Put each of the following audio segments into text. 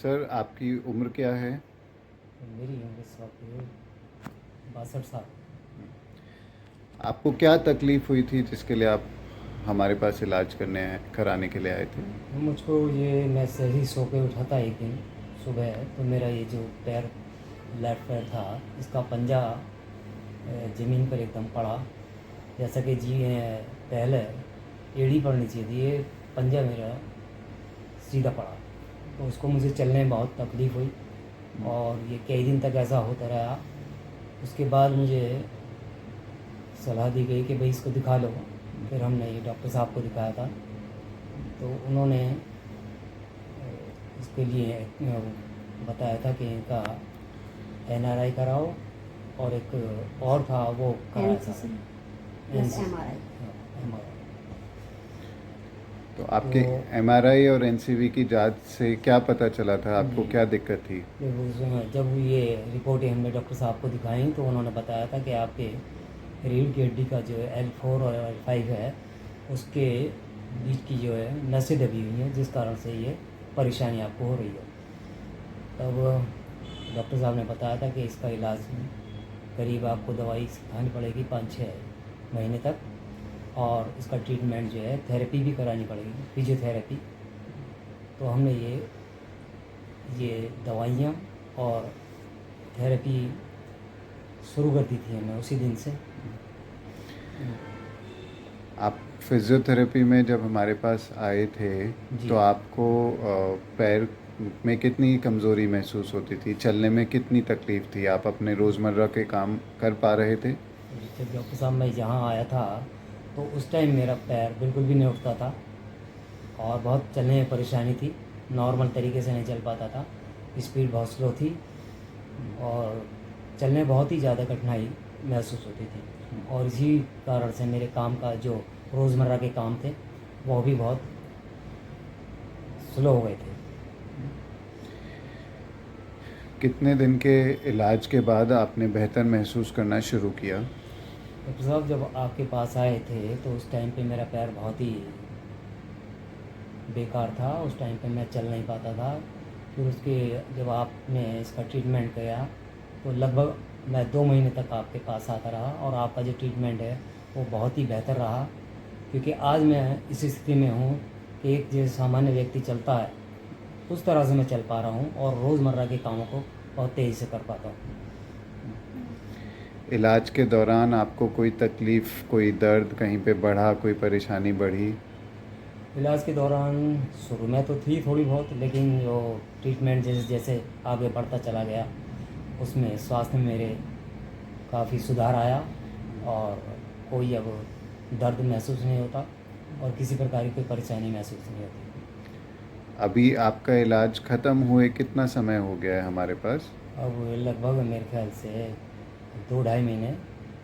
Sir, आपकी उम्र क्या है? मेरी उम्र इस वक्त 62 साल। आपको क्या तकलीफ़ हुई थी जिसके लिए आप हमारे पास इलाज कराने के लिए आए थे? मुझको ये मैं सही सो के उठा था एक दिन सुबह, तो मेरा ये जो पैर लेफ्ट पैर था, इसका पंजा ज़मीन पर एकदम पड़ा। जैसा कि पहले एड़ी पड़नी चाहिए थी, ये पंजा मेरा सीधा पड़ा। तो उसको मुझे चलने में बहुत तकलीफ़ हुई और ये कई दिन तक ऐसा होता रहा। उसके बाद मुझे सलाह दी गई कि भाई इसको दिखा लो। फिर हमने ये डॉक्टर साहब को दिखाया था, तो उन्होंने इसके लिए बताया था कि इनका एनआरआई कराओ, और एक और था वो कराया था एनसीसी प्लस एमआरआई। एमआरआई। तो आपके तो एमआरआई और एनसीवी की जांच से क्या पता चला था? आपको क्या हम्म, दिक्कत थी? जब ये रिपोर्टें हमने डॉक्टर साहब को दिखाई, तो उन्होंने बताया था कि आपके रीढ़ की हड्डी का जो L4 और L5 है, उसके बीच की जो है नसें दबी हुई हैं, जिस कारण से ये परेशानी आपको हो रही है। तब डॉक्टर साहब ने बताया था कि इसका इलाज करीब आपको दवाई खानी पड़ेगी 5-6 महीने तक, और इसका ट्रीटमेंट जो है थेरेपी भी करानी पड़ेगी, फिजियोथेरेपी। तो हमने ये दवाइयाँ और थेरेपी शुरू कर दी थी हमने उसी दिन से। आप फिज़ियोथेरेपी में जब हमारे पास आए थे, तो जी। आपको पैर में कितनी कमज़ोरी महसूस होती थी? चलने में कितनी तकलीफ़ थी? आप अपने रोज़मर्रा के काम कर पा रहे थे? जब डॉक्टर साहब मैं यहाँ आया था, तो उस टाइम मेरा पैर बिल्कुल भी नहीं उठता था और बहुत चलने में परेशानी थी। नॉर्मल तरीके से नहीं चल पाता था, स्पीड बहुत स्लो थी और चलने में बहुत ही ज़्यादा कठिनाई महसूस होती थी। और इसी कारण से मेरे काम का जो रोज़मर्रा के काम थे, वो भी बहुत स्लो हो गए थे। कितने दिन के इलाज के बाद आपने बेहतर महसूस करना शुरू किया? डॉक्टर साहब जब आपके पास आए थे, तो उस टाइम पे मेरा पैर बहुत ही बेकार था। उस टाइम पे मैं चल नहीं पाता था। फिर उसके जब आपने इसका ट्रीटमेंट किया, तो लगभग मैं 2 महीने तक आपके पास आता रहा, और आपका जो ट्रीटमेंट है वो बहुत ही बेहतर रहा। क्योंकि आज मैं इस स्थिति में हूँ कि एक जो सामान्य व्यक्ति चलता है, उस तरह से मैं चल पा रहा हूँ और रोज़मर्रा के कामों को बहुत तेज़ी से कर पाता हूँ। इलाज के दौरान आपको कोई तकलीफ़, कोई दर्द कहीं पे बढ़ा, कोई परेशानी बढ़ी? इलाज के दौरान शुरू में तो थी थोड़ी बहुत, लेकिन जो ट्रीटमेंट जैसे जैसे आगे बढ़ता चला गया, उसमें स्वास्थ्य में मेरे काफ़ी सुधार आया, और कोई अब दर्द महसूस नहीं होता और किसी प्रकार की कोई परेशानी महसूस नहीं होती। अभी आपका इलाज ख़त्म हुए कितना समय हो गया है हमारे पास? अब लगभग मेरे ख्याल से 2-2.5 महीने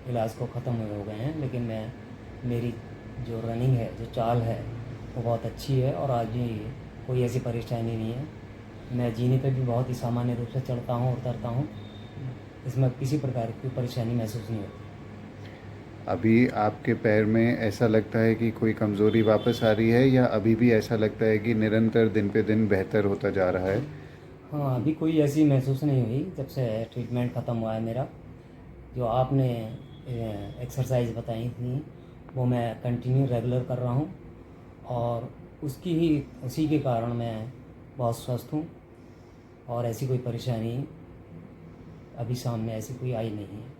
इलाज को ख़त्म हुए हो गए हैं, लेकिन मेरी जो रनिंग है, जो चाल है, वो बहुत अच्छी है और आज भी कोई ऐसी परेशानी नहीं है। मैं जीने पे भी बहुत ही सामान्य रूप से चढ़ता हूँ और उतरता हूँ। इसमें किसी प्रकार की परेशानी महसूस नहीं होती। अभी आपके पैर में ऐसा लगता है कि कोई कमज़ोरी वापस आ रही है, या अभी भी ऐसा लगता है कि निरंतर दिन पे दिन बेहतर होता जा रहा है? हाँ, अभी कोई ऐसी महसूस नहीं हुई जब से ट्रीटमेंट ख़त्म हुआ है मेरा। जो आपने एक्सरसाइज बताई थी, वो मैं कंटिन्यू रेगुलर कर रहा हूँ, और उसी के कारण मैं बहुत स्वस्थ हूँ, और ऐसी कोई परेशानी अभी सामने ऐसी कोई आई नहीं है।